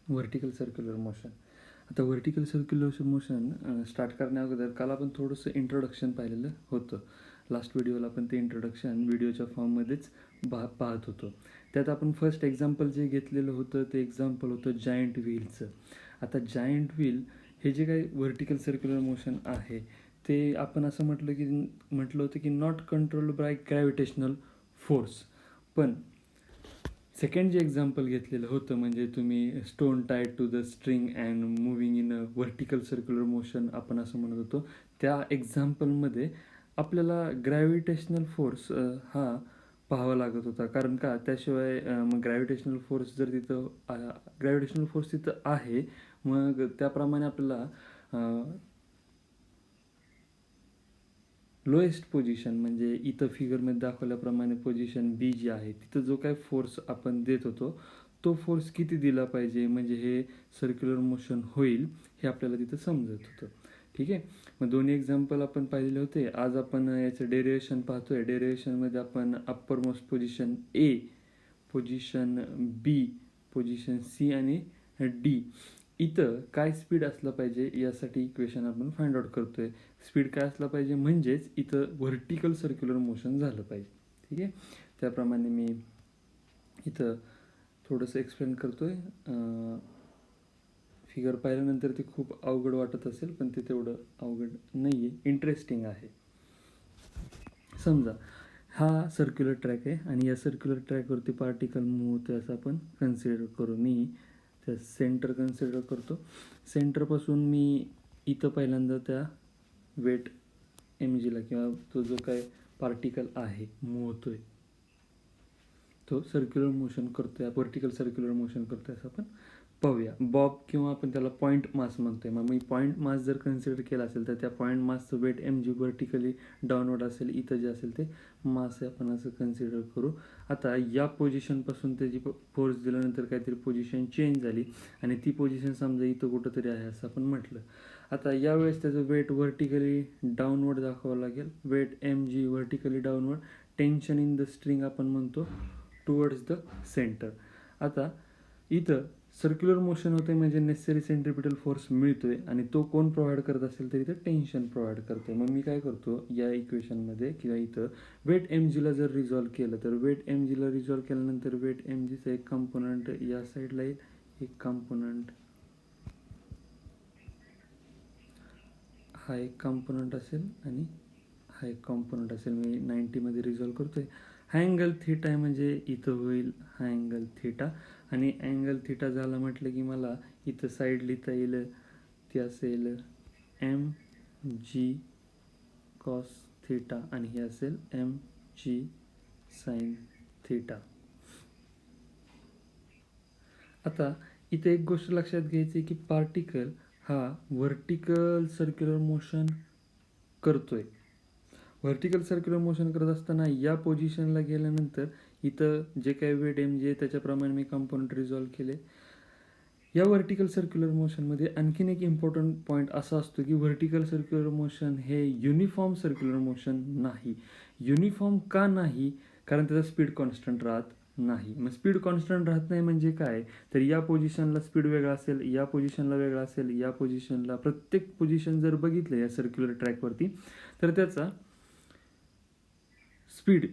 Vertical circular motion. आता vertical circular motion start करण्याअगोदर काल आपण थोडंसं इंट्रोडक्शन पाहिलेलं होतं. लास्ट व्हिडिओला आपण ते इंट्रोडक्शन व्हिडिओच्या फॉर्ममध्येच पाहत होतो. त्यात आपण फर्स्ट एक्झाम्पल जे घेतलेलं होतं ते एक्झाम्पल होतं जायंट व्हीलचं. आता जायंट व्हील हे जे काही व्हर्टिकल सर्क्युलर मोशन आहे ते आपण असं म्हटलं होतं की not controlled by gravitational force. पण सेकंड जे एक्झाम्पल घेतलेलं होतं म्हणजे तुम्ही stone tied to the string and moving in a vertical circular motion आपण असं म्हणत होतो. त्या एक्झाम्पलमध्ये आपल्याला ग्रॅव्हिटेशनल फोर्स हा पाहावा लागत होता. कारण का त्याशिवाय मग ग्रॅव्हिटेशनल फोर्स जर तिथं ग्रॅव्हिटेशनल फोर्स तिथं आहे मग त्याप्रमाणे आपल्याला लोएस्ट पोझिशन म्हणजे इथं फिगरमध्ये दाखवल्याप्रमाणे पोझिशन बी जी आहे तिथं जो काय फोर्स आपण देत होतो तो फोर्स किती दिला पाहिजे म्हणजे हे सर्क्युलर मोशन होईल हे आपल्याला तिथं समजत होतं. ठीक आहे. मग दोन्ही एक्झाम्पल आपण पाहिलेले होते. आज आपण याचं डेरिवेशन पाहतोय. डेरिवेशनमध्ये आपण upper most position A, position B, position C आणि डी इथं काय स्पीड असलं पाहिजे यासाठी इक्वेशन आपण फाइंड आउट करतोय. स्पीड काय असलं पाहिजे म्हणजेच इथं व्हर्टिकल सर्क्युलर मोशन झालं पाहिजे. ठीक आहे. त्याप्रमाणे मी इथं थोडंसं एक्सप्लेन करतोय. फिगर पाहिल्यानंतर ते खूप अवघड वाटत असेल पण ते तेवढं अवघड नाही आहे, इंटरेस्टिंग आहे. समजा हा सर्क्युलर ट्रॅक आहे आणि या सर्क्युलर ट्रॅकवरती पार्टिकल मूव्ह होते असं आपण कन्सिडर करू. मी त्या सेंटर कन्सिडर करतो. सेंटरपासून मी इथं पहिल्यांदा त्या वेट एम जीला किंवा तो जो काय पार्टिकल आहे मूव्ह होतोय तो सर्क्युलर मोशन करतोय, व्हर्टिकल सर्क्युलर मोशन करतोय असं आपण पाहूया. बॉब किंवा आपण त्याला पॉईंट मास म्हणतोय. मग मी पॉईंट मास जर कन्सिडर केला असेल तर त्या पॉईंट मासचं weight M G vertically downward असेल. इथं जे असेल ते मास आपण असं कन्सिडर करू. आता या पोझिशनपासून त्याची फोर्स दिल्यानंतर काहीतरी पोझिशन चेंज झाली आणि ती पोझिशन समजा इथं कुठंतरी आहे असं आपण म्हटलं. आता यावेळेस त्याचं वेट व्हर्टिकली डाऊनवर्ड दाखवावं लागेल. Weight M G vertically downward, tension in the string आपण म्हणतो टुवर्ड्स द सेंटर. आता इथं सर्क्युलर मोशन होते म्हणजे नेसेसरी सेंट्रिपिटल फोर्स मिळतोय आणि तो कोण प्रोव्हाइड करत असेल तर इथं टेन्शन प्रोव्हाइड करते. मग मी काय करतो या इक्वेशनमध्ये किंवा इथं वेट एम जीला जर रिझॉल्व केलं तर वेट एम जीला रिझॉल्व केल्यानंतर वेट एम जीचा एक कंपोनंट या साईडला येईल, एक कंपोनंट हा एक कंपोनंट असेल आणि हा एक कंपोनंट असेल. मी 90मध्ये रिझॉल्व करतोय. हा अँगल थिटा आहे म्हणजे इथं होईल हा अँगल थिटा आणि अँगल थिटा झाला म्हटलं की मला इथं साईड लिहिता येईल ती असेल एम जी कॉस थिटा आणि हे असेल एम जी साइन थिटा. आता इथे एक गोष्ट लक्षात घ्यायची की पार्टिकल हा व्हर्टिकल सर्क्युलर मोशन करतोय. व्हर्टिकल सर्क्युलर मोशन करत असताना या पोझिशनला गेल्यानंतर इथं जे काही वेट एम जी आहे त्याच्याप्रमाणे मी कंपोनंट रिझॉल्व केले. या व्हर्टिकल सर्क्युलर मोशनमध्ये आणखीन एक इम्पॉर्टंट पॉईंट असा असतो की व्हर्टिकल सर्क्युलर मोशन हे युनिफॉर्म सर्क्युलर मोशन नाही. युनिफॉर्म का नाही? कारण त्याचा स्पीड कॉन्स्टंट राहत नाही. मग स्पीड कॉन्स्टंट राहत नाही म्हणजे काय तर या पोझिशनला स्पीड वेगळा असेल, या पोझिशनला वेगळा असेल, या पोझिशनला प्रत्येक पोझिशन जर बघितलं या सर्क्युलर ट्रॅकवरती तर त्याचा स्पीड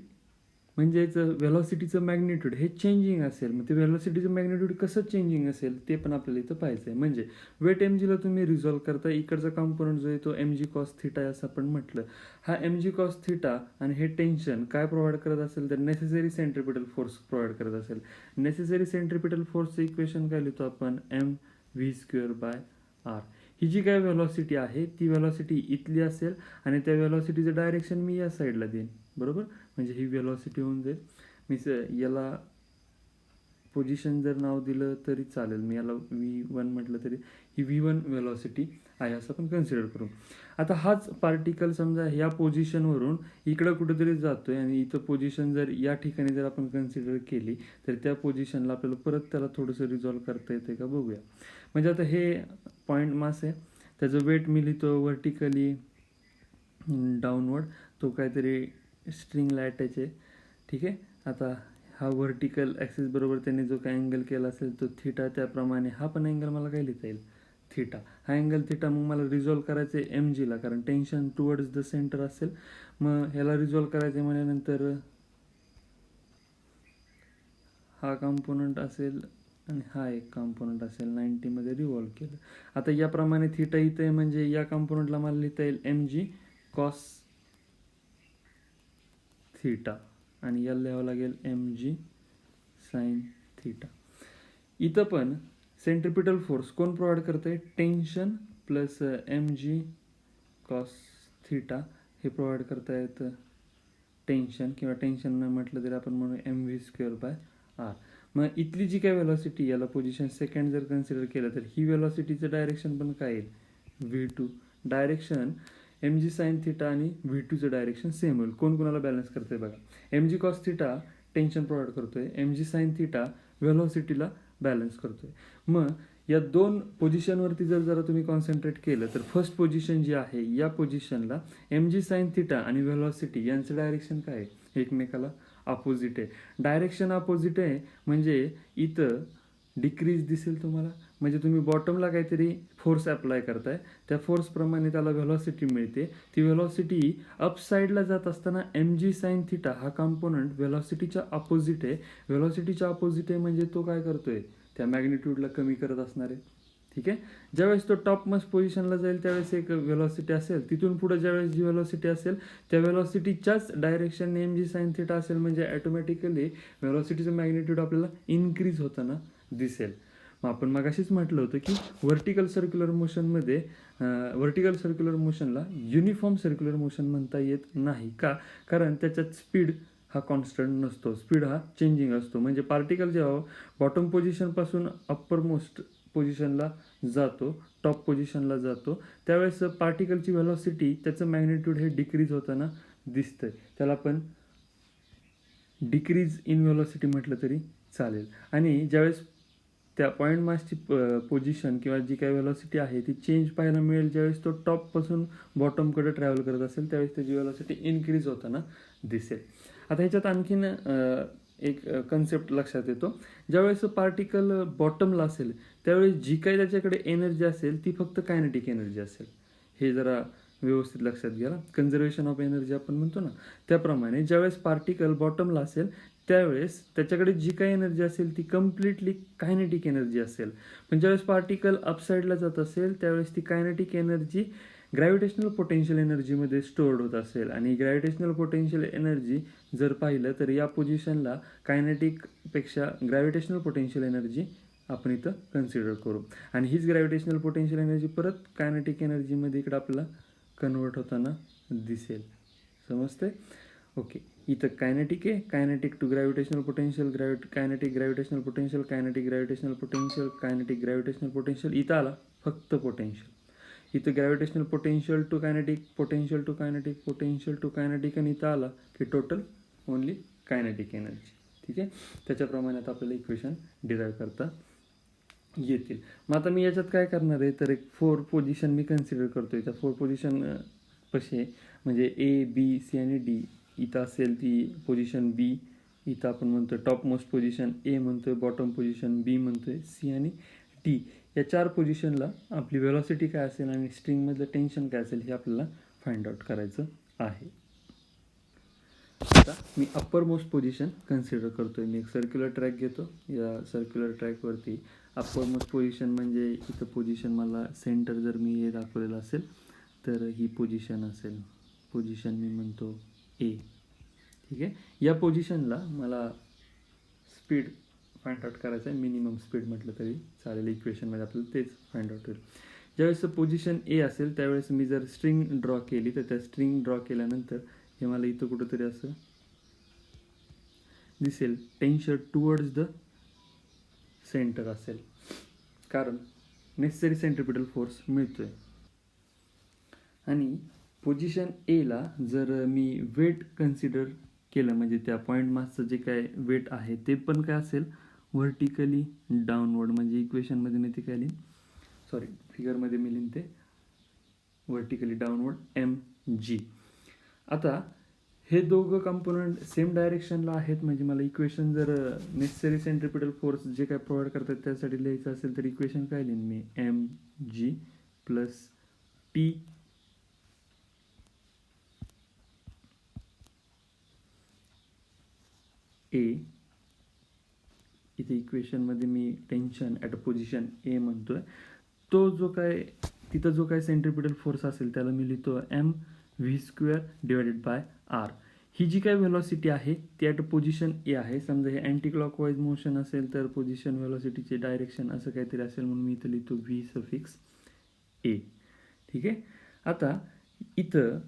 म्हणजेच व्हेलॉसिटीचं मॅग्निट्यूड हे चेंजिंग असेल. मग ते व्हेलॉसिटीचं मॅग्निट्यूड कसं चेंजिंग असेल ते पण आपल्याला इथं पाहायचं आहे. म्हणजे वेट एम जीला तुम्ही रिझॉल्व करता इकडचा कंपोनंट जो आहे तो एम जी कॉस थिटा आहे असं आपण म्हटलं. हा एम जी कॉस थिटा आणि हे टेन्शन काय प्रोव्हाइड करत असेल तर नेसेसरी सेंट्रिपिटल फोर्स प्रोव्हाइड करत असेल. नेसेसरी सेंट्रिपिटल फोर्सचं इक्वेशन काय लिहितो आपण M V square by R. ही जी काय व्हेलॉसिटी आहे ती व्हेलॉसिटी इथली असेल आणि त्या व्हेलॉसिटीचं डायरेक्शन मी या साईडला देईन. बरोबर. म्हणजे ही व्हेलॉसिटी होऊन जाईल. मी याला पोझिशन जर नाव दिलं तरी चालेल. मी याला V1 म्हटलं तरी ही V1 व्हेलॉसिटी आहे असं आपण कन्सिडर करू. आता हाच पार्टिकल समजा ह्या पोझिशनवरून इकडं कुठेतरी जातोय आणि इथं पोझिशन जर या ठिकाणी जर आपण कन्सिडर केली तर त्या पोझिशनला आपल्याला परत त्याला थोडंसं रिझॉल्व करता येते का बघूया. म्हणजे आता हे पॉईंट मास आहे, त्याचं वेट मी लिहितो व्हर्टिकली डाऊनवर्ड, तो काहीतरी स्ट्रिंगला अटॅच आहे. ठीक आहे. आता हा व्हर्टिकल ॲक्सिस बरोबर त्याने जो काही अँगल केला असेल तो थिटा, त्याप्रमाणे हा पण अँगल मला काय लिहिता येईल, थिटा. हा अँगल थिटा मग मला रिझॉल्व करायचं आहे एम जीला, कारण टेन्शन टुवर्ड्स द सेंटर असेल. मग ह्याला रिझॉल्व करायचं म्हणल्यानंतर हा कॉम्पोनंट असेल आणि हा एक कॉम्पोनंट असेल 90मध्ये रिव्हॉल्व केलं. आता याप्रमाणे थिटा इथं आहे, म्हणजे या कॉम्पोनंटला मला लिहिता येईल एम जी कॉस थिटा, आणि याला लिहावं लागेल एम जी साइन थिटा. इथं पण सेंट्रिपिटल फोर्स कोण प्रोव्हाइड करतंय, tension plus M G cos theta हे प्रोव्हाइड करतायत टेन्शन, किंवा टेन्शन न म्हटलं तरी आपण म्हणू M V square by R. मग इथली जी काय व्हेलॉसिटी, याला पोझिशन सेकंड जर कन्सिडर केलं तर ही व्हेलॉसिटीचं डायरेक्शन पण काय येईल, V two. Direction M G sine theta आणि व्ही टूचं डायरेक्शन सेम होईल. कोण कोणाला बॅलन्स करतंय बघा, M G cos theta tension provide करतोय, एम जी साइन थिटा व्हेलॉसिटीला बॅलन्स करतोय. मग या दोन पोझिशनवरती जर जरा तुम्ही कॉन्सन्ट्रेट केलं तर फर्स्ट पोझिशन जी आहे या पोझिशनला एम जी साइन थिटा आणि व्हेलॉसिटी यांचं डायरेक्शन काय आहे, एकमेकाला अपोजिट आहे. डायरेक्शन अपोजिट आहे म्हणजे इथं डिक्रीज दिसेल तुम्हाला, म्हणजे तुम्ही बॉटमला काहीतरी फोर्स अप्लाय करताय, त्या फोर्सप्रमाणे त्याला व्हेलॉसिटी मिळते. ती व्हेलॉसिटी अप साईडला जात असताना एम जी साइन थिटा हा कॉम्पोनंट व्हेलॉसिटीच्या अपोजिट आहे. व्हेलॉसिटीच्या अपोजिट आहे म्हणजे तो काय करतोय, त्या मॅग्निट्यूडला कमी करत असणार आहे. ठीक आहे. ज्यावेळेस तो टॉप मोस्ट पोझिशनला जाईल त्यावेळेस एक व्हेलॉसिटी असेल, तिथून पुढे ज्यावेळेस जी व्हेलॉसिटी असेल त्या व्हेलॉसिटीच्याच direction M G sine theta असेल, म्हणजे ऑटोमॅटिकली व्हेलॉसिटीचं मॅग्निट्यूड आपल्याला इन्क्रीज होताना दिसेल. मग आपण मगाशीच म्हटलं होतं की व्हर्टिकल सर्क्युलर मोशनला युनिफॉर्म सर्क्युलर मोशन म्हणता येत नाही. का, कारण त्याच्यात स्पीड हा कॉन्स्टंट नसतो, स्पीड हा चेंजिंग असतो. म्हणजे पार्टिकल जेव्हा बॉटम पोझिशनपासून अप्पर मोस्ट पोझिशनला जातो, टॉप पोझिशनला जातो, त्यावेळेस पार्टिकलची व्हेलॉसिटी, त्याचं मॅग्निट्यूड हे डिक्रीज होताना दिसतंय. त्याला आपण डिक्रीज इन व्हेलॉसिटी म्हटलं तरी चालेल. आणि ज्यावेळेस त्या पॉईंट मासची पोझिशन किंवा जी काही व्हेलॉसिटी आहे ती चेंज पाहायला मिळेल ज्यावेळेस तो टॉपपासून बॉटमकडे ट्रॅव्हल करत असेल, त्यावेळेस त्याची व्हेलॉसिटी इन्क्रीज होताना दिसेल. आता ह्याच्यात आणखीन एक कन्सेप्ट लक्षात येतो, ज्यावेळेस पार्टिकल बॉटमला असेल त्यावेळेस जी काही त्याच्याकडे एनर्जी असेल ती फक्त कायनेटिक एनर्जी असेल. हे जरा व्यवस्थित लक्षात घ्या. कन्झर्वेशन ऑफ एनर्जी आपण म्हणतो ना, त्याप्रमाणे ज्यावेळेस पार्टिकल बॉटमला असेल त्यावेळेस त्याच्याकडे जी काही एनर्जी असेल ती कम्प्लिटली कायनेटिक एनर्जी असेल. पण ज्यावेळेस पार्टिकल अपसाईडला जात असेल त्यावेळेस ती कायनेटिक एनर्जी ग्रॅव्हिटेशनल पोटेन्शियल एनर्जीमध्ये स्टोअर्ड होत असेल. आणि ग्रॅव्हिटेशनल पोटेन्शियल एनर्जी जर पाहिलं तर या पोझिशनला कायनेटिकपेक्षा ग्रॅव्हिटेशनल पोटेन्शियल एनर्जी आपण इथं कन्सिडर करू. आणि हीच ग्रॅव्हिटेशनल पोटेन्शियल एनर्जी परत कायनेटिक एनर्जीमध्ये इकडं आपल्याला कन्वर्ट होताना दिसेल. समजते? ओके. इथं कायनेटिक आहे, kinetic to gravitational potential, kinetic gravitational potential, kinetic gravitational potential, kinetic gravitational potential. इथं आला फक्त पोटेन्शियल. इथं gravitational potential to kinetic, potential to kinetic, potential to kinetic, आणि इथं आला की टोटल ओनली कायनेटिक एनर्जी. ठीक आहे. त्याच्याप्रमाणे आता आपल्याला इक्वेशन डिराईव्ह करता येतील. मग आता मी याच्यात काय करणार आहे तर एक 4 पोझिशन मी कन्सिडर करतोय. त्या 4 पोझिशन कसे म्हणजे ए बी सी आणि डी. इथं असेल ती पोझिशन बी, इथं आपण म्हणतोय टॉप मोस्ट पोझिशन ए म्हणतोय, बॉटम पोझिशन बी म्हणतोय, सी आणि डी. या 4 पोझिशनला आपली व्हेलॉसिटी काय असेल आणि स्ट्रिंगमधलं टेन्शन काय असेल हे आपल्याला फाइंड आउट करायचं आहे. आता मी अप्पर मोस्ट पोझिशन कन्सिडर करतोय. मी एक सर्क्युलर ट्रॅक घेतो. या सर्क्युलर ट्रॅकवरती अप्पर मोस्ट पोझिशन म्हणजे इथं पोझिशन मला सेंटर जर मी हे दाखवलेलं असेल तर ही पोझिशन असेल, पोझिशन मी म्हणतो ए. ठीक आहे. या पोझिशनला मला स्पीड फाइंड आउट करायचं आहे, मिनिमम स्पीड म्हटलं तरी चालेल. इक्वेशनमध्ये आपल्याला तेच फाइंड आउट होईल. ज्यावेळेस पोझिशन ए असेल त्यावेळेस मी जर स्ट्रिंग ड्रॉ केली तर त्या स्ट्रिंग ड्रॉ केल्यानंतर हे मला इथं कुठंतरी असं दिसेल, टेन्शन टुवर्ड्स द सेंटर असेल, कारण नेसेसरी सेंट्रिपिटल फोर्स मिळतोय. आणि पोझिशन एला जर मी वेट कन्सिडर केलं म्हणजे त्या पॉईंट मासचं जे काय वेट आहे ते पण काय असेल, व्हर्टिकली डाऊनवर्ड. म्हणजे इक्वेशनमध्ये मी ते काय लिहीन, सॉरी फिगरमध्ये मी लिहीन ते व्हर्टिकली डाऊनवर्ड एम जी. आता हे दोघं कंपोनंट सेम डायरेक्शनला आहेत, म्हणजे मला इक्वेशन जर नेसेसरी सेंट्रिपिटल फोर्स जे काय प्रोव्हाइड करतात त्यासाठी लिहायचं असेल तर इक्वेशन काय लिहिन मी, M G plus T A, इथे इक्वेशनमध्ये मी tension at a position A म्हणतोय, तो जो काय तिथं जो काय सेंट्रिपिटल फोर्स असेल त्याला मी लिहितो M V square divided by R. ही जी काय व्हेलॉसिटी आहे ती ॲट पोझिशन ए आहे. समजा हे अँटी क्लॉकवाईज मोशन असेल तर पोझिशन व्हेलॉसिटीचे डायरेक्शन असं काहीतरी असेल, म्हणून मी इथं लिहितो व्ही सफिक्स ए. ठीक आहे. आता इथं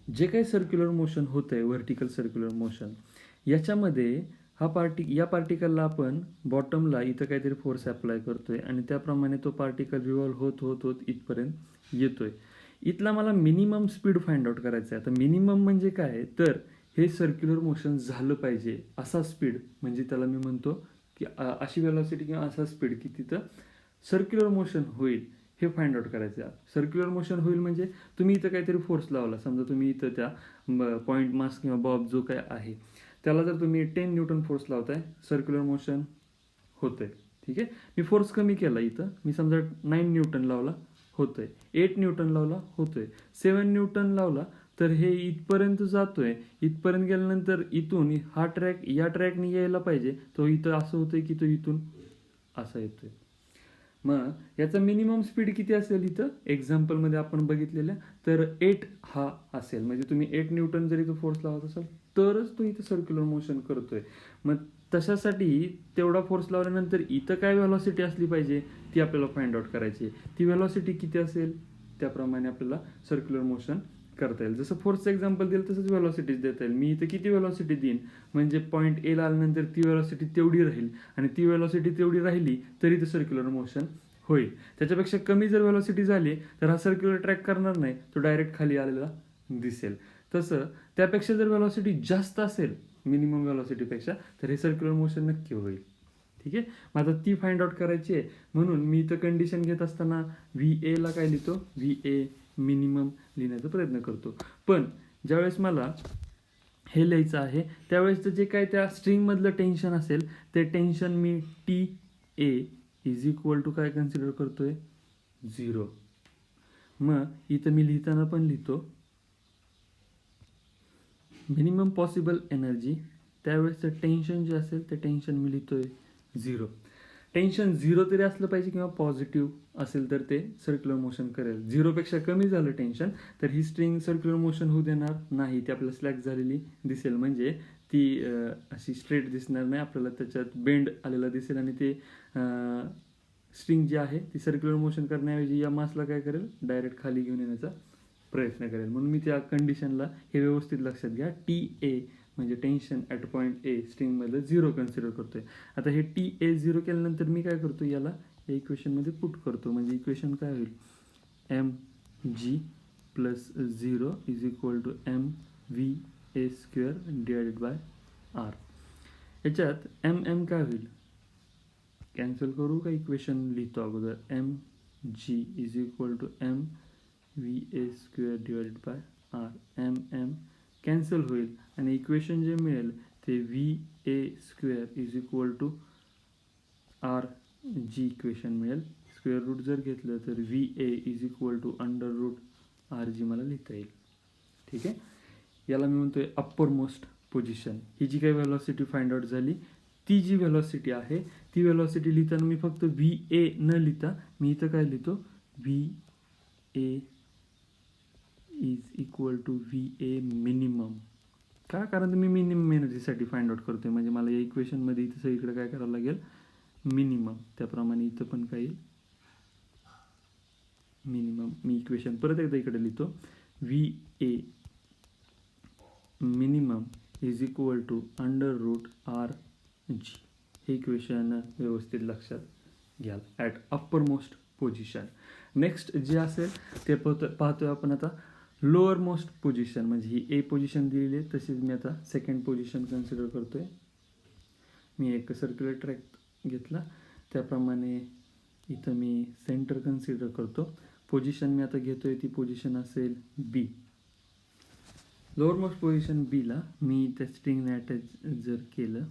जे काही सर्क्युलर मोशन होतं आहे, व्हर्टिकल सर्क्युलर मोशन, याच्यामध्ये या पार्टिकलला आपण बॉटमला इथं काहीतरी फोर्स अप्लाय करतोय आणि त्याप्रमाणे तो पार्टिकल रिव्हॉल्व होत होत होत इथपर्यंत येतोय. इथला मला मिनिमम स्पीड फाइंड आउट करायचा आहे. आता मिनिमम म्हणजे काय, तर हे सर्क्युलर मोशन झालं पाहिजे असा स्पीड, म्हणजे त्याला मी म्हणतो की अशी व्हेलॉसिटी किंवा असा स्पीड की तिथं सर्क्युलर मोशन होईल, हे फाइंड आउट करायचं आहे. सर्क्युलर मोशन होईल म्हणजे तुम्ही इथं काहीतरी फोर्स लावला, समजा तुम्ही इथं त्या पॉईंट मास किंवा बॉब जो काय आहे त्याला जर तुम्ही 10 न्यूटन फोर्स लावताय, सर्क्युलर मोशन होतंय. ठीक आहे. मी फोर्स कमी केला, इथं मी समजा 9 न्यूटन लावला, होतोय. 8 न्यूटन लावला, होतोय. 7 न्यूटन लावला तर हे इथपर्यंत जातोय. इथपर्यंत गेल्यानंतर इथून हा ट्रॅक या ट्रॅकने यायला पाहिजे, तो इथं असं होतोय की तो इथून असा येतोय. मग याचा मिनिमम स्पीड किती असेल, इथं एक्झाम्पलमध्ये आपण बघितलेल्या तर 8 हा असेल. म्हणजे तुम्ही 8 न्यूटन जरी तो फोर्स लावत असाल तरच तो इथं सर्क्युलर मोशन करतोय. मग तशासाठी तेवढा फोर्स लावल्यानंतर इथं काय व्हेलॉसिटी असली पाहिजे ती आपल्याला फाइंड आउट करायची. ती व्हेलॉसिटी किती असेल त्याप्रमाणे आपल्याला सर्क्युलर मोशन करता येईल. जसं फोर्सचं एक्झाम्पल दिलं तसंच व्हेलॉसिटीज देता येईल. मी इथं किती व्हेलॉसिटी देईन, म्हणजे पॉईंट एला आल्यानंतर ती व्हेलॉसिटी तेवढी राहील आणि ती व्हेलॉसिटी तेवढी राहिली तरी ते सर्क्युलर मोशन होईल. त्याच्यापेक्षा कमी जर व्हेलॉसिटी झाली तर हा सर्क्युलर ट्रॅक करणार नाही, तो डायरेक्ट खाली आलेला दिसेल. तसं त्यापेक्षा जर व्हेलॉसिटी जास्त असेल मिनिमम व्हेलॉसिटीपेक्षा तर हे सर्क्युलर मोशन नक्की होईल. ठीक आहे. मग आता ती फाइंड आउट करायची आहे, म्हणून मी इथं कंडिशन घेत असताना व्ही एला काय लिहितो, व्ही ए मिनिमम लिहिण्याचा प्रयत्न करतो. पण ज्यावेळेस मला हे लिहायचं आहे त्यावेळेस जे काय त्या स्ट्रिंगमधलं टेन्शन असेल ते टेन्शन मी T A is equal to काय कन्सिडर करतोय, 0. मग इथं मी लिहिताना पण लिहितो मिनिमम पॉसिबल एनर्जी, त्यावेळेसचं टेन्शन जे असेल ते टेन्शन मी लिहितोय 0. टेन्शन 0 तरी असलं पाहिजे किंवा पॉझिटिव्ह असेल तर ते सर्क्युलर मोशन करेल. 0पेक्षा कमी झालं टेन्शन तर ही स्ट्रिंग सर्क्युलर मोशन होऊ देणार नाही, ती आपल्याला स्लॅक झालेली दिसेल. म्हणजे ती अशी स्ट्रेट दिसणार नाही, आपल्याला त्याच्यात बेंड आलेला दिसेल आणि ते स्ट्रिंग जी आहे ती सर्क्युलर मोशन करण्याऐवजी या मासला काय करेल, डायरेक्ट खाली घेऊन येण्याचा प्रयत्न करेल. म्हणून मी त्या कंडिशनला हे व्यवस्थित लक्षात घ्या. टी ए म्हणजे टेन्शन ॲट पॉईंट ए स्ट्रिंगमधलं 0 कन्सिडर करतोय. आता हे टी ए 0 केल्यानंतर मी काय करतो, याला या इक्वेशनमध्ये पुट करतो. म्हणजे इक्वेशन काय होईल, M G plus 0 is equal to M V A square divided by R. याच्यात एम एम काय होईल, कॅन्सल करू का, इक्वेशन लिहितो अगोदर. M G is equal to M V A square divided by R. M M cancel होईल आणि equation जे मिळेल ते V A square is equal to R G equation मिळेल. स्क्वेअर रूट जर घेतलं तर V A is equal to under root R जी मला लिहिता येईल. ठीक आहे. याला मी म्हणतोय अप्पर मोस्ट पोझिशन. ही जी काही व्हेलॉसिटी फाइंड आउट झाली ती जी व्हेलॉसिटी आहे ती व्हेलॉसिटी लिहिताना मी फक्त व्ही ए न लिहिता मी इथं काय लिहितो, V A is equal to V A minimum. का, कारण मी मिनिमम एनर्जीसाठी फाइंड आउट करतोय. म्हणजे मला या इक्वेशनमध्ये इथं सगळीकडे काय करावं लागेल, मिनिमम. त्याप्रमाणे इथं पण काही मिनिमम. मी इक्वेशन परत एकदा इकडे लिहितो, V A minimum is equal to under root R G. हे इक्वेशन व्यवस्थित लक्षात घ्याल at upper most position. Next जे असेल ते पाहतोय आपण आता लोअर मोस्ट पोझिशन. म्हणजे ही ए पोझिशन दिलेली आहे, तशीच मी आता सेकंड पोझिशन कन्सिडर करतोय. मी एक सर्क्युलर ट्रॅक घेतला, त्याप्रमाणे इथं मी सेंटर कन्सिडर करतो. पोझिशन मी आता घेतोय ती पोझिशन असेल बी. लोअर मोस्ट पोझिशन बीला मी त्या स्ट्रिंगने अटॅच जर केलं,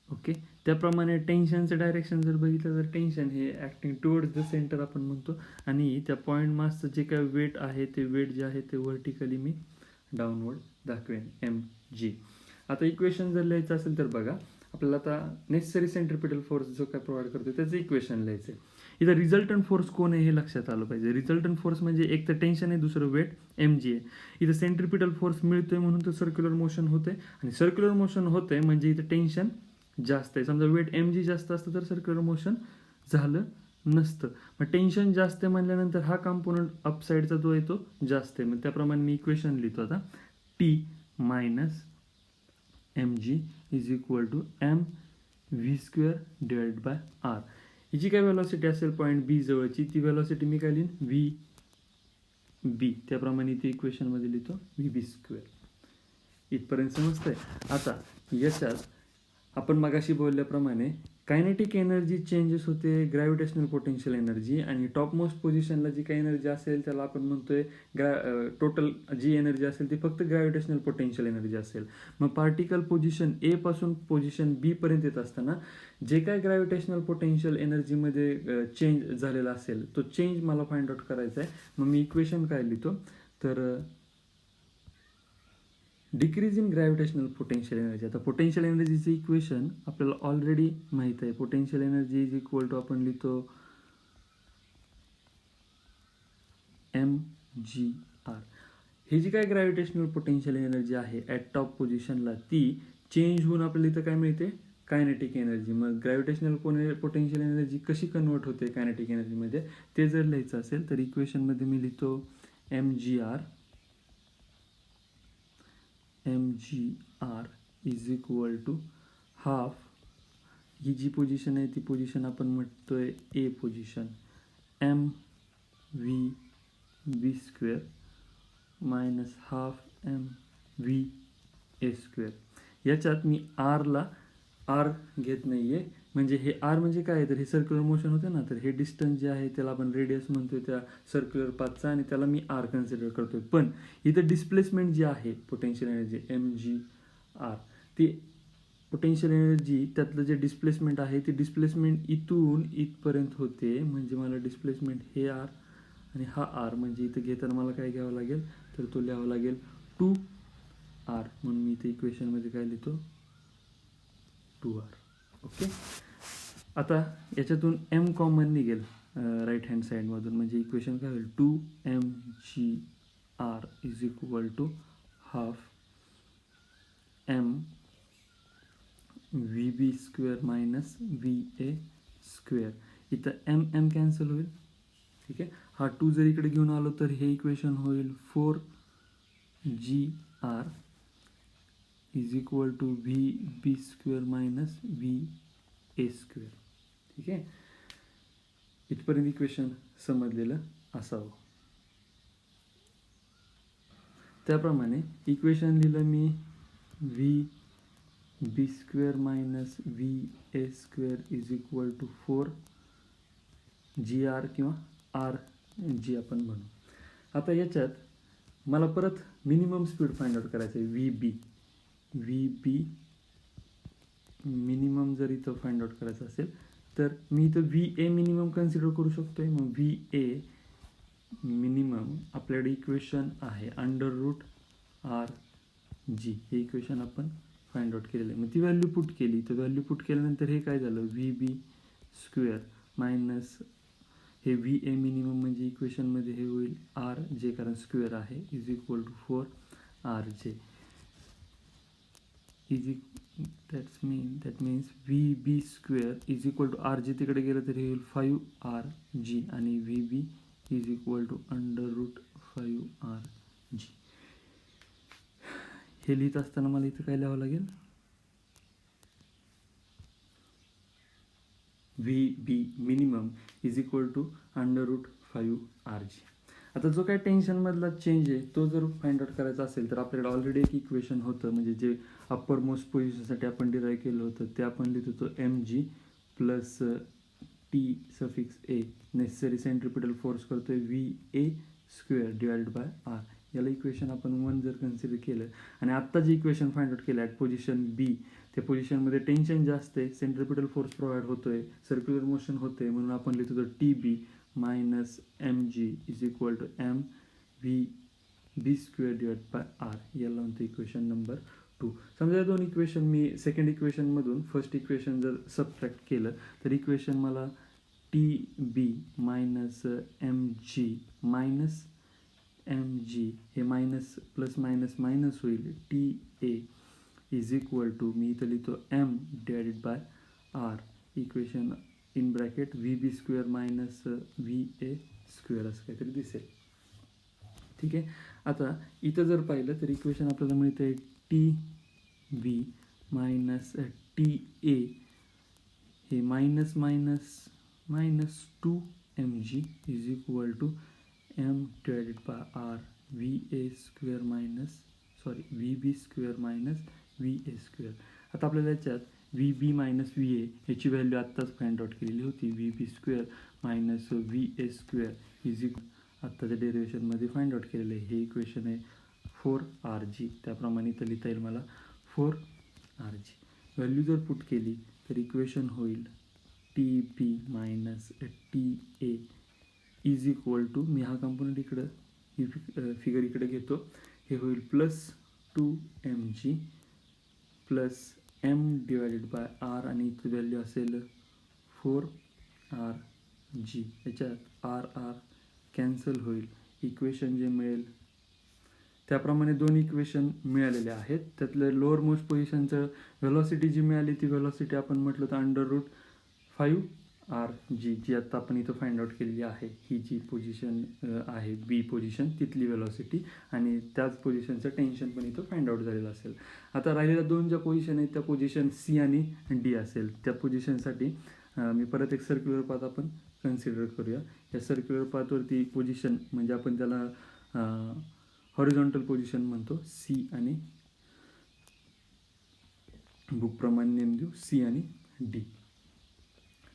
ओके, त्याप्रमाणे टेन्शनचं डायरेक्शन जर बघितलं तर टेन्शन हे ॲक्टिंग टुवर्ड्स द सेंटर आपण म्हणतो, आणि त्या पॉईंट मासचं जे काय वेट आहे ते वेट जे आहे ते व्हर्टिकली मी डाऊनवर्ड दाखवेन एम जी. आता इक्वेशन जर लिहायचं असेल तर बघा, आपल्याला आता नेसेसरी सेंट्रिपिटल फोर्स जो काय प्रोव्हाइड करतो त्याचं इक्वेशन लिहायचं आहे. इथं रिझल्टंट फोर्स कोण आहे हे लक्षात आलं पाहिजे. रिझल्टंट फोर्स म्हणजे एक तर टेन्शन आहे, दुसरं वेट एम जी आहे. इथं सेंट्रिपिटल फोर्स मिळतोय म्हणून तर सर्क्युलर मोशन होतंय, आणि सर्क्युलर मोशन होतंय म्हणजे इथं टेन्शन जास्त आहे. समजा वेट एम जी जास्त असतं तर सर्क्युलर मोशन झालं नसतं. मग टेन्शन जास्त आहे म्हणल्यानंतर हा कॉम्पोनंट अपसाईडचा जो आहे तो जास्त आहे. मग त्याप्रमाणे मी इक्वेशन लिहितो आता, T minus M G is equal to M V square divide by R. ही जी काय व्हेलॉसिटी असेल पॉईंट बी जवळची ती व्हेलॉसिटी मी काय लिहीन व्ही बी, त्याप्रमाणे ती इक्वेशनमध्ये लिहितो व्ही बी स्क्वेअर. इथपर्यंत समजतंय. आता याच्यात आपण मगाशी बोलल्याप्रमाणे कायनेटिक एनर्जी चेंजेस होते, ग्रॅव्हिटेशनल पोटेन्शियल एनर्जी, आणि टॉप मोस्ट पोझिशनला जी काही एनर्जी असेल त्याला आपण म्हणतोय टोटल जी एनर्जी असेल ती फक्त ग्रॅव्हिटेशनल पोटेन्शियल एनर्जी असेल. मग पार्टिकल पोझिशन ए पासून पोझिशन बी पर्यंत येत असताना जे काय ग्रॅव्हिटेशनल पोटेन्शियल एनर्जीमध्ये चेंज झालेला असेल तो चेंज मला फाइंड आउट करायचा आहे. मग मी इक्वेशन काय लिहितो तर decrease in gravitational potential energy. आता पोटेन्शियल एनर्जीचं इक्वेशन आपल्याला ऑलरेडी माहीत आहे. Potential energy is equal to आपण लिहितो एम जी आर. ही जी काय ग्रॅव्हिटेशनल पोटेन्शियल एनर्जी आहे ॲट टॉप पोझिशनला ती चेंज होऊन आपल्याला इथं काय मिळते कायनेटिक एनर्जी. मग ग्रॅव्हिटेशनल पोटेन्शियल एनर्जी कशी कन्वर्ट होते कायनेटिक एनर्जीमध्ये ते जर लिहायचं असेल तर इक्वेशनमध्ये मी लिहितो M G R is equal to half, ही जी पोझिशन आहे ती पोझिशन आपण म्हणतोय A position, M V B square minus half M V A square. याच्यात मी आरला आर घेत नाही आहे, म्हणजे हे आर म्हणजे काय तर हे सर्क्युलर मोशन होते ना, तर हे डिस्टन्स जे आहे त्याला आपण रेडियस म्हणतोय त्या सर्क्युलर पाथचा, आणि त्याला मी आर कन्सिडर करतोय. पण इथं डिस्प्लेसमेंट जी आहे potential energy M G R, ती पोटेन्शियल एनर्जी त्यातलं जे डिस्प्लेसमेंट आहे ती डिस्प्लेसमेंट इथून इथपर्यंत होते, म्हणजे मला डिस्प्लेसमेंट हे आर आणि हा आर, म्हणजे इथं घेताना मला काय घ्यावं लागेल तर तो लिहावा लागेल 2r, म्हणून मी इथे इक्वेशनमध्ये काय लिहितो 2r. ओके, आता याच्यातून m कॉमन निघेल राईट हँड साईडमधून, म्हणजे इक्वेशन काय होईल 2mgr is equal to half m V B square minus V A square. इथं m कॅन्सल होईल, ठीक आहे. हा 2 जर इकडे घेऊन आलो तर हे इक्वेशन होईल 4gr is equal to V B square minus V A square. ठीक आहे, इथपर्यंत इक्वेशन समजलेलं असावं. त्याप्रमाणे इक्वेशन लिहिलं मी V B square minus V A square is equal to 4gr किंवा आर जी आपण म्हणू. आता याच्यात मला परत मिनिमम स्पीड फाइंड आउट करायचं आहे व्ही बी मिनिमम जर इथं फाइंड आउट करायचं असेल तर मी इथं व्ही ए मिनिमम कन्सिडर करू शकतोय. मग व्ही ए मिनिमम आपल्याकडे इक्वेशन आहे अंडर रूट आर जी, हे इक्वेशन आपण फाइंड आउट केलेलं आहे. मग ती व्हॅल्यू पुट केली, तर व्हॅल्यू पुट केल्यानंतर हे काय झालं व्ही बी स्क्वेअर मायनस हे व्ही ए मिनिमम म्हणजे इक्वेशनमध्ये हे होईल आर जे, कारण स्क्वेअर आहे, is equal to 4rj that means V B square is equal to R J तिकडे गेलं तर हे होईल 5rg, आणि V B is equal to under root 5rg. हे लिहित असताना मला इथं काय लिहावं लागेल V B minimum is equal to under root 5rg. आता जो काय टेन्शनमधला चेंज आहे तो जर फाइंड आउट करायचा असेल तर आपल्याकडे ऑलरेडी एक इक्वेशन होतं, म्हणजे जे अप्पर मोस्ट पोझिशनसाठी आपण डिराईव्ह केलं होतं ते आपण लिहित होतो M G plus T suffix A necessary centripetal force करतोय VA² डिवाइडेड बाय आर. याला इक्वेशन आपण 1 जर कन्सिडर केलं आणि आत्ता जे इक्वेशन फाइंड आउट केलं ॲट पोझिशन बी, त्या पोझिशनमध्ये टेन्शन जास्त आहे, सेंट्रिपिटल फोर्स प्रोव्हाइड होतोय, सर्क्युलर मोशन होते, म्हणून आपण लिहितो तर TB minus MG is equal to MVB² divide by R. याला म्हणतो इक्वेशन नंबर 2. समजा या दोन इक्वेशन मी सेकंड इक्वेशनमधून फर्स्ट इक्वेशन जर सबट्रॅक्ट केलं तर इक्वेशन मला TB मायनस MG हे मायनस प्लस मायनस मायनस होईल, TA इज इक्वल टू मी इथं लिहितो M divided by R. Equation in bracket VB² minus VA² असं काहीतरी दिसेल. ठीक आहे. आता इथं जर पाहिलं तर इक्वेशन आपल्याला मिळतं आहे TB मायनस TA हे minus minus minus 2mg is equal to M divided by R VB² minus VA². आता आपल्याला याच्यात VB मायनस VA याची व्हॅल्यू आत्ताच फाइंड आउट केलेली होती. VB² minus VA² is equal आत्ताच्या डेरिवेशनमध्ये फाइंड आउट केलेलं आहे. हे इक्वेशन आहे 4rg. त्याप्रमाणे इथं लिहिता येईल मला 4rg. व्हॅल्यू जर पुट केली तर इक्वेशन होईल TB minus TA is equal to, मी हा कंपोनंट इकडं ही फिगर इकडे घेतो, हे होईल plus 2mg plus M divided by R आणि इथं व्हॅल्यू असेल 4rg. याच्यात आर कॅन्सल होईल. इक्वेशन जे मिळेल त्याप्रमाणे दोन इक्वेशन मिळालेले आहेत. त्यातलं लोअर मोस्ट पोझिशनचं व्हेलॉसिटी जी मिळाली ती व्हेलॉसिटी आपण म्हटलं तर √5rg, जी आता आपण इथं फाइंड आउट केलेली आहे. ही जी पोझिशन आहे बी पोझिशन तिथली व्हेलॉसिटी आणि त्याच पोझिशनचं टेन्शन पण इथं फाइंड आउट झालेलं असेल. आता राहिलेल्या दोन ज्या पोझिशन आहेत त्या पोझिशन C आणि D असेल. त्या पोझिशनसाठी मी परत एक सर्क्युलर पाथ आपण कन्सिडर करूया. या सर्क्युलर पाथवरती पोझिशन म्हणजे आपण त्याला हॉरिझॉन्टल पोझिशन म्हणतो, C आणि बुकप्रमाणे नेम देऊ C आणि D.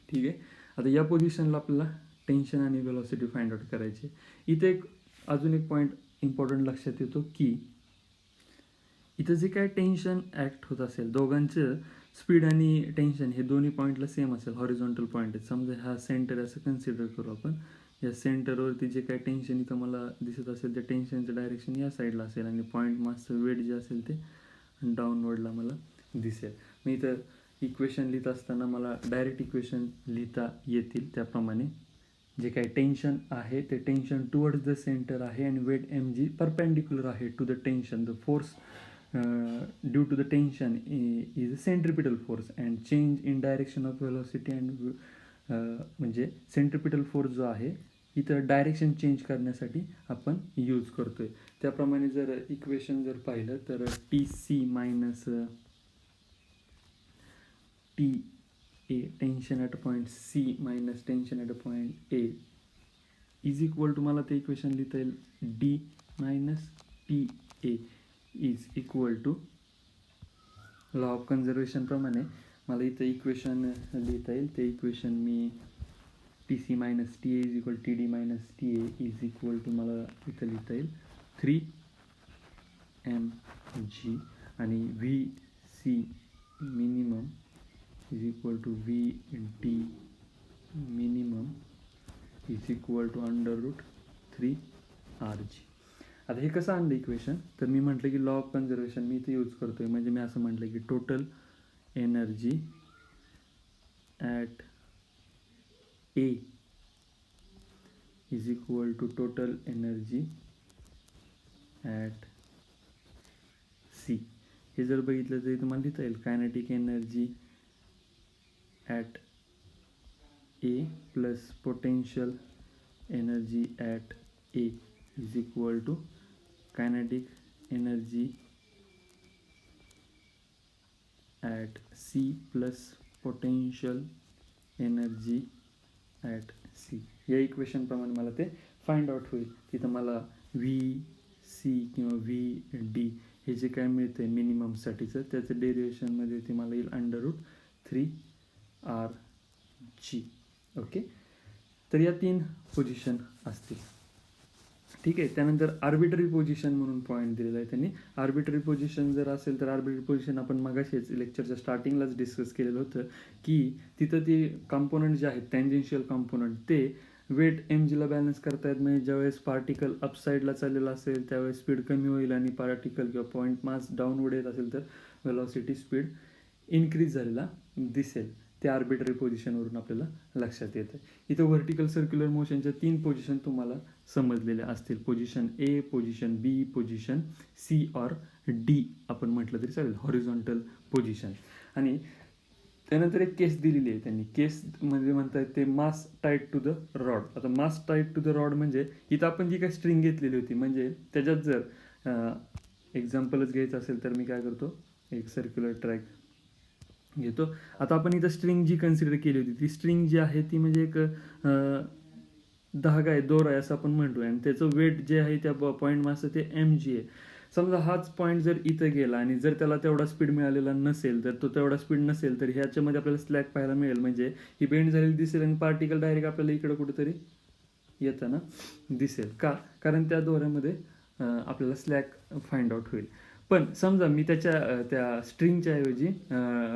ठीक आहे. आता या पोझिशनला आपल्याला टेन्शन आणि वेलोसिटी फाइंड आउट करायचे. इथे अजून एक पॉईंट इम्पॉर्टंट लक्षात येतो की इथं जे काय टेन्शन ॲक्ट होत असेल दोघांचं स्पीड आणि टेन्शन हे दोन्ही पॉईंटला सेम असेल, हॉरिझॉन्टल पॉईंट आहे. समजा हा सेंटर असं कन्सिडर करू आपण. या सेंटरवरती जे काय टेन्शन इथं मला दिसत असेल त्या टेन्शनचं डायरेक्शन या साईडला असेल आणि पॉईंट मासचं वेट जे असेल ते डाऊनवर्डला मला दिसेल. मी इथं इक्वेशन लिहित असताना मला डायरेक्ट इक्वेशन लिहिता येतील. त्याप्रमाणे जे काही टेन्शन आहे ते टेन्शन टुवर्ड्स द सेंटर आहे आणि वेट mg परपेंडिक्युलर आहे to the tension. The force due to the tension is a centripetal force and change in direction of velocity and म्हणजे सेंट्रिपिटल फोर्स जो आहे इथं डायरेक्शन चेंज करण्यासाठी आपण use करतोय. त्याप्रमाणे जर इक्वेशन जर पाहिलं तर TC minus TA tension at point C minus tension at point A is equal to मला ते इक्वेशन लिहिता येईल D minus TA is equal to law of conservation प्रमाणे मला इथं इक्वेशन लिहिता येईल. ते इक्वेशन मी TC minus TA is equal TD minus TA is equal to मला इथं लिहिता येईल 3mg आणि VC minimum is equal to VD minimum is equal to √3rg. आता हे कसं आणलं इक्वेशन तर मी म्हटलं की लॉ ऑफ कन्झर्वेशन मी इथे यूज करतोय. म्हणजे मी असं म्हटलं की total energy at A is equal to total energy at C. हे जर बघितलं तर तुम्हाला लिहिता येईल kinetic energy at A plus potential energy at A is equal to kinetic energy at C plus potential energy at C. या इक्वेशनप्रमाणे मला ते फाइंड आउट होईल. तिथं मला VC किंवा VD हे जे काय मिळतं आहे मिनिममसाठीचं त्याचं डेरिवेशनमध्ये ते मला येईल √3rg ओके, तर या 3 पोझिशन असतील. ठीक आहे. त्यानंतर आर्बिटरी पोझिशन म्हणून पॉईंट दिलेला आहे त्यांनी. आर्बिटरी पोझिशन जर असेल तर आर्बिटरी पोझिशन आपण मगाशीच लेक्चरच्या स्टार्टिंगलाच डिस्कस केलेलं होतं की तिथं ते कंपोनंट जे आहेत टँजेन्शियल कंपोनंट ते वेट mgला बॅलन्स करतायत. म्हणजे ज्यावेळेस पार्टिकल अपसाईडला चाललेला असेल त्यावेळेस स्पीड कमी होईल आणि पार्टिकल किंवा पॉईंट मास डाऊनवर्ड येत असेल तर वेलॉसिटी स्पीड इन्क्रीज झालेला दिसेल. त्या आर्बिटरी पोझिशनवरून आपल्याला लक्षात येतं. इथं व्हर्टिकल सर्क्युलर मोशनच्या 3 पोझिशन तुम्हाला समजलेल्या असतील. Position A, position B, position C or D आपण म्हटलं तरी चालेल, हॉरिझॉन्टल पोझिशन. आणि त्यानंतर एक केस दिलेली आहे त्यांनी. केस म्हणजे म्हणतात ते मास टाईड टू द रॉड. आता मास टाईड टू द रॉड म्हणजे इथं आपण जी काही स्ट्रिंग घेतलेली होती म्हणजे त्याच्यात जर एक्झाम्पलच घ्यायचं असेल तर मी काय करतो, एक सर्क्युलर ट्रॅक घेतो. आता आपण इथं स्ट्रिंग जी कन्सिडर केली होती ती स्ट्रिंग जी आहे ती म्हणजे एक धागा आहे, दोर आहे असं आपण म्हणतो आणि त्याचं वेट जे आहे त्या पॉईंट मासचं ते mg आहे. समजा हाच पॉईंट जर इथं गेला आणि जर त्याला तेवढा स्पीड मिळालेला नसेल तर तो तेवढा स्पीड नसेल तर ह्याच्यामध्ये आपल्याला स्लॅक पाहायला मिळेल. म्हणजे ही बेंड झालेली दिसेल आणि पार्टिकल डायरेक्ट आपल्याला इकडं कुठेतरी येताना दिसेल. का? कारण त्या दोऱ्यामध्ये आपल्याला स्लॅक फाइंड आउट होईल. पण समजा मी त्या स्ट्रिंगच्या ऐवजी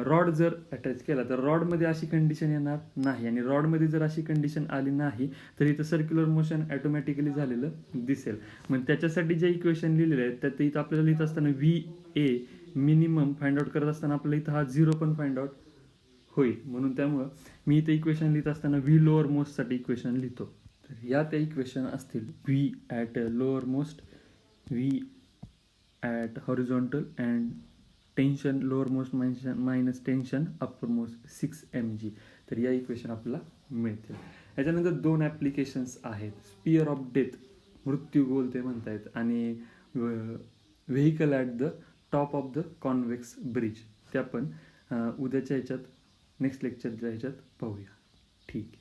रॉड जर अटॅच केला तर रॉडमध्ये अशी कंडिशन येणार नाही आणि रॉडमध्ये जर अशी कंडिशन आली नाही तर इथं सर्क्युलर मोशन ॲटोमॅटिकली झालेलं दिसेल. मग त्याच्यासाठी जे इक्वेशन लिहिलेले आहेत त्यात इथं आपल्याला लिहित असताना VA मिनिमम फाइंड आउट करत असताना आपल्याला इथं हा 0 पण फाइंड आउट होईल. म्हणून त्यामुळं मी इथं इक्वेशन लिहित असताना V लोअर मोस्टसाठी इक्वेशन लिहितो. तर या त्या इक्वेशन असतील V at lower most, V at horizontal and tension lower most minus tension upper most 6 mg. तर या इक्वेशन आपल्याला मिळतील. याच्यानंतर 2 ॲप्लिकेशन्स आहेत. स्पियर ऑफ डेथ, मृत्यूगोल ते म्हणतायत, आणि vehicle at the top of the convex bridge. ते आपण उद्याच्या ह्याच्यात नेक्स्ट लेक्चरच्या ह्याच्यात पाहूया. ठीक आहे.